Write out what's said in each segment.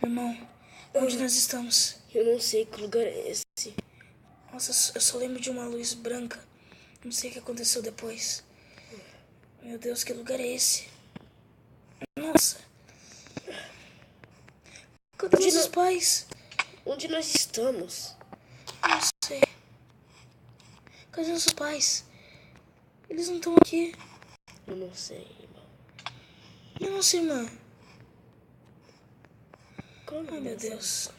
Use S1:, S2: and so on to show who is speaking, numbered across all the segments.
S1: Irmão, onde nós estamos?
S2: Eu não sei que lugar é esse.
S1: Nossa, eu só lembro de uma luz branca. Não sei o que aconteceu depois. Meu Deus, que lugar é esse? Nossa. Cadê nossos pais?
S2: Onde nós estamos?
S1: Não sei. Cadê nossos pais? Eles não estão aqui.
S2: Eu não sei, irmão.
S1: E a nossa irmã?
S2: Como
S1: Ai, meu Deus.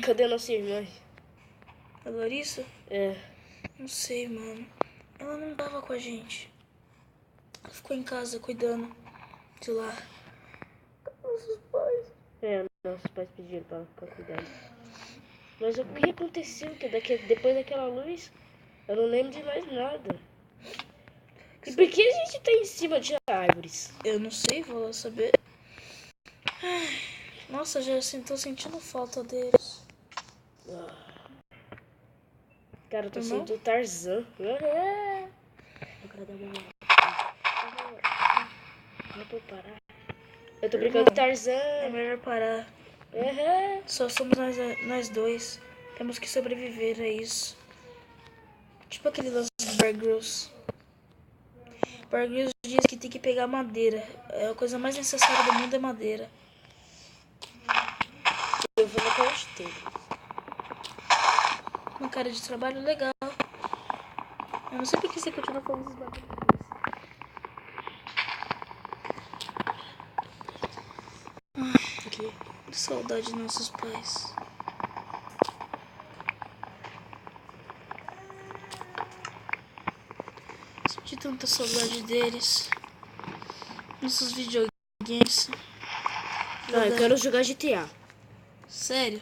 S2: Cadê a nossa irmã?
S1: A Larissa?
S2: É.
S1: Não sei, mano. Ela não tava com a gente. Ela ficou em casa cuidando de lá. Nossos pais.
S2: É, nossos pais pediram pra ela ficar cuidando. Mas o que aconteceu? Que depois daquela luz, eu não lembro de mais nada. E por que a gente tá em cima de árvores?
S1: Eu não sei, vou lá saber. Ai, nossa, já tô sentindo falta deles.
S2: Cara, eu tô
S1: Irmão?
S2: sendo Tarzan. Eu quero dar uma... Não vou parar. Eu tô brincando de Tarzan.
S1: É melhor parar. Só somos nós dois. Temos que sobreviver a isso. Tipo aquele lance do Bear Grylls. Bear Grylls diz que tem que pegar madeira. É a coisa mais necessária do mundo é madeira.
S2: Eu vou na parte dele.
S1: Uma cara de trabalho legal. Eu não sei por que você continua falando esses bagulhos. Que saudade de nossos pais. Senti tanta saudade deles. Nossos videogames.
S2: Ah, eu quero jogar GTA.
S1: Sério?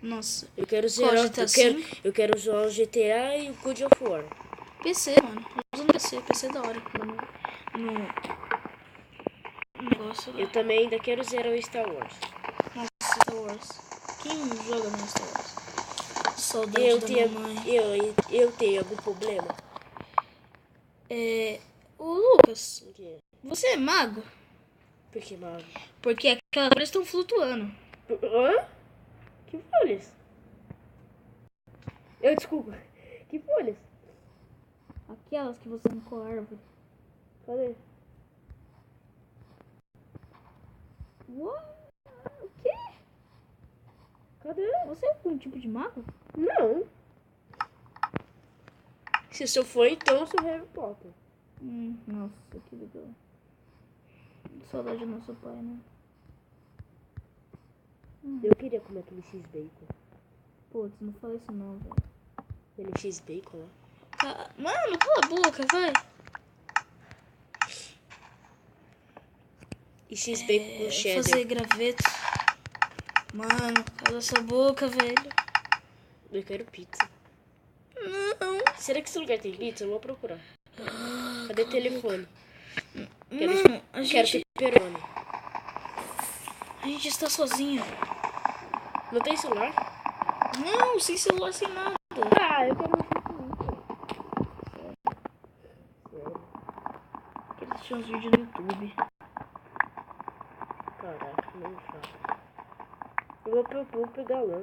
S1: Nossa.
S2: Eu quero
S1: Qual,
S2: zerar.
S1: GTA V?
S2: Eu quero jogar o GTA e o God of War.
S1: PC, mano. Usando PC. PC é da hora. No negócio lá.
S2: Eu também ainda quero zerar o Star Wars.
S1: Nossa, Star Wars. Quem joga no Star Wars? Saudade da mamãe.
S2: Eu tenho algum problema?
S1: Ô Lucas,
S2: O quê?
S1: você é mago?
S2: Por que, mano?
S1: Porque aquelas folhas estão flutuando.
S2: Hã? Que folhas? Desculpa. Que folhas?
S1: Aquelas que você arrancou a árvore.
S2: Cadê?
S1: What? O quê?
S2: Cadê?
S1: Você é algum tipo de mago?
S2: Não. Se eu for, então eu sou Harry Potter.
S1: Nossa, que legal. Saudade do nosso pai, né?
S2: Eu queria comer aquele X-Bacon.
S1: Putz, não fala isso não, velho.
S2: Aquele X-Bacon lá.
S1: Mano, cala a boca, vai.
S2: E X-Bacon com cheddar.
S1: Fazer graveto. Mano, cala essa boca, velho.
S2: Eu quero pizza.
S1: Não.
S2: Será que esse lugar tem pizza? Eu vou procurar. Cadê o telefone?
S1: Mano,
S2: Quero pepperoni.
S1: A gente está sozinho.
S2: Não tem celular?
S1: Não, sem celular, sem nada.
S2: Ah, eu quero um Sério?
S1: Quero assistir uns vídeos no YouTube.
S2: Caraca, não me fala. Eu vou pegar lá.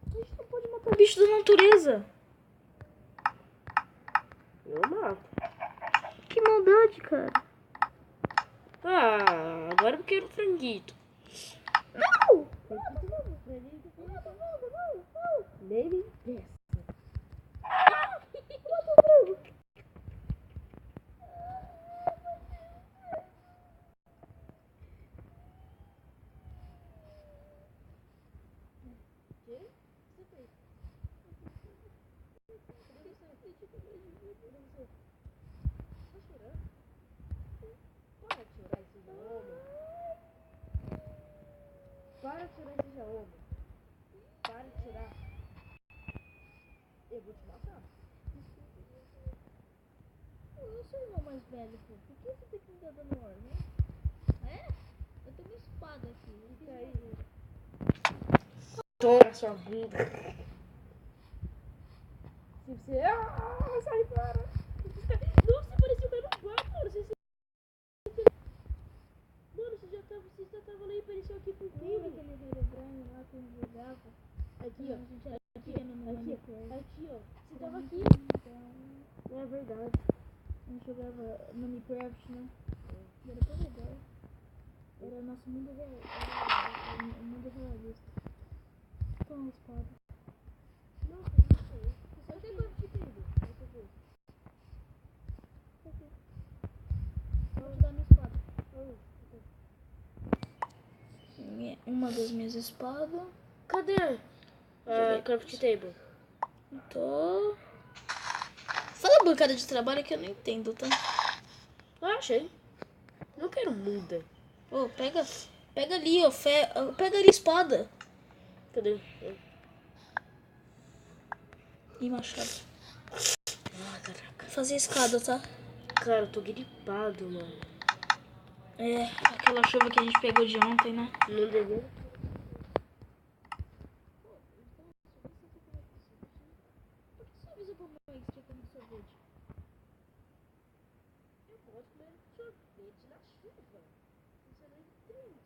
S1: A gente não pode matar o bicho da natureza.
S2: Eu mato.
S1: Que maldade, cara.
S2: Ah, agora eu quero franguito.
S1: Não!
S2: Baby, yes. Para de chorar esse homem. Para de chorar. Eu vou te matar.
S1: Eu sou o irmão mais velho, pô. Por que você tem que me dar dano ordem? É? Eu tenho uma espada
S2: na sua bunda. Se você... Ah, sai fora. Nossa, parecia o mesmo quarto, mano. Você já tava lá e apareceu aqui por mim. Aquele Herobrine lá que eu jogava. Aqui, ó. Aqui, ó. Você tava aqui. Não é verdade.
S1: A gente jogava Minecraft, né? Era tão legal. Era nosso mundo real. Era o mundo realista. Então, a espada.
S2: Nossa, não sei. Eu tenho quanto de tempo? Deixa eu ver.
S1: Vou te dar minha espada. Uma das minhas espadas.
S2: Cadê? Ah, craft table.
S1: Tô. Fala bancada de trabalho que eu não entendo, tá?
S2: Ah, achei. Não quero muda.
S1: Ô, pega ali, ó. Pega ali a espada.
S2: Cadê?
S1: E machado.
S2: Ah, caraca.
S1: Fazer escada, tá?
S2: Cara, eu tô gripado, mano.
S1: É, aquela chuva que a gente pegou de ontem, né?
S2: Não devia. Eu gosto comer sorvete na chuva. Você não entende.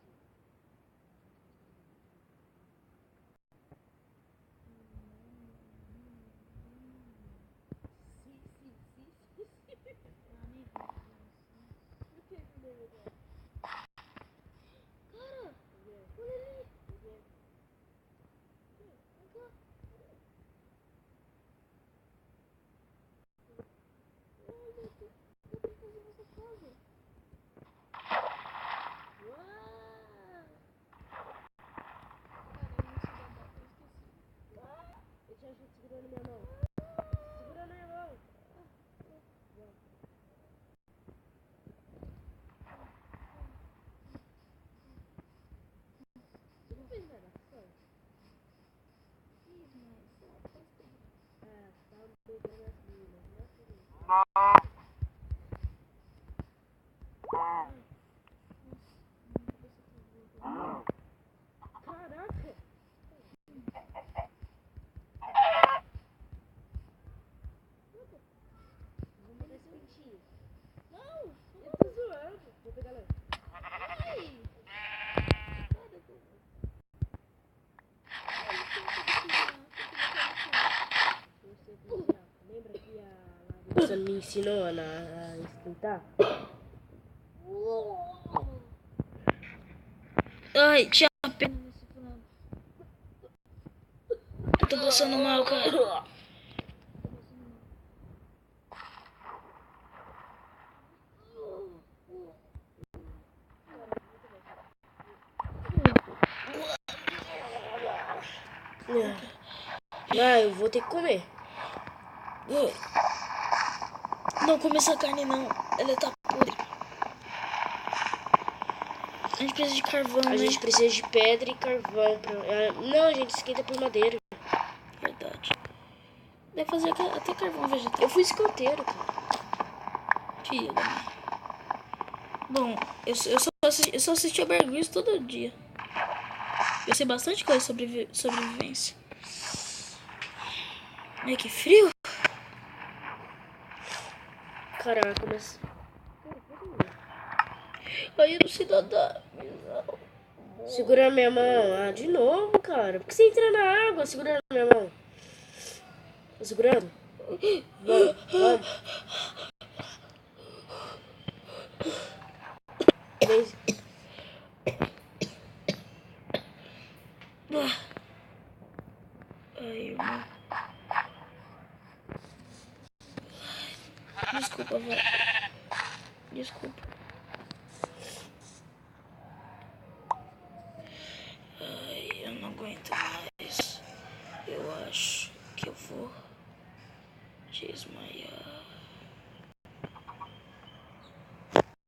S2: Eu te ajudo segurando minha mão. Segurando minha mão. Você não fez natação? Fiz, mas... Ah, tá pegando as minas, né? Caraca! Vou mandar esse pintinho. Não! Eu tô zoando. Vou pegar lá. Ai! Lembra que a Larissa me ensinou a esquentar?
S1: Ai, tinha pena nesse final. Eu tô passando mal, cara.
S2: Ah, eu vou ter que comer.
S1: Não come essa carne, não. Ela tá podre. A gente precisa de carvão,
S2: A
S1: né?
S2: gente precisa de pedra e carvão. Não, a gente esquenta por madeira.
S1: Verdade. Deve fazer até carvão vegetal.
S2: Eu fui escoteiro, cara.
S1: Filha da mãe. Bom, eu só assisti a Bear Grylls todo dia. Eu sei bastante coisa sobre sobrevivência. Ai, que frio.
S2: Caraca, mas...
S1: Ai, eu não sei nadar.
S2: Segura minha mão. Ah, de novo, cara. Por que você entra na água segurando minha mão? Tá segurando? Vamos, vamos. Beijo.
S1: Ai, irmão. Desculpa, velho. Desculpa. Ai, eu não aguento mais. Eu acho que eu vou desmaiar.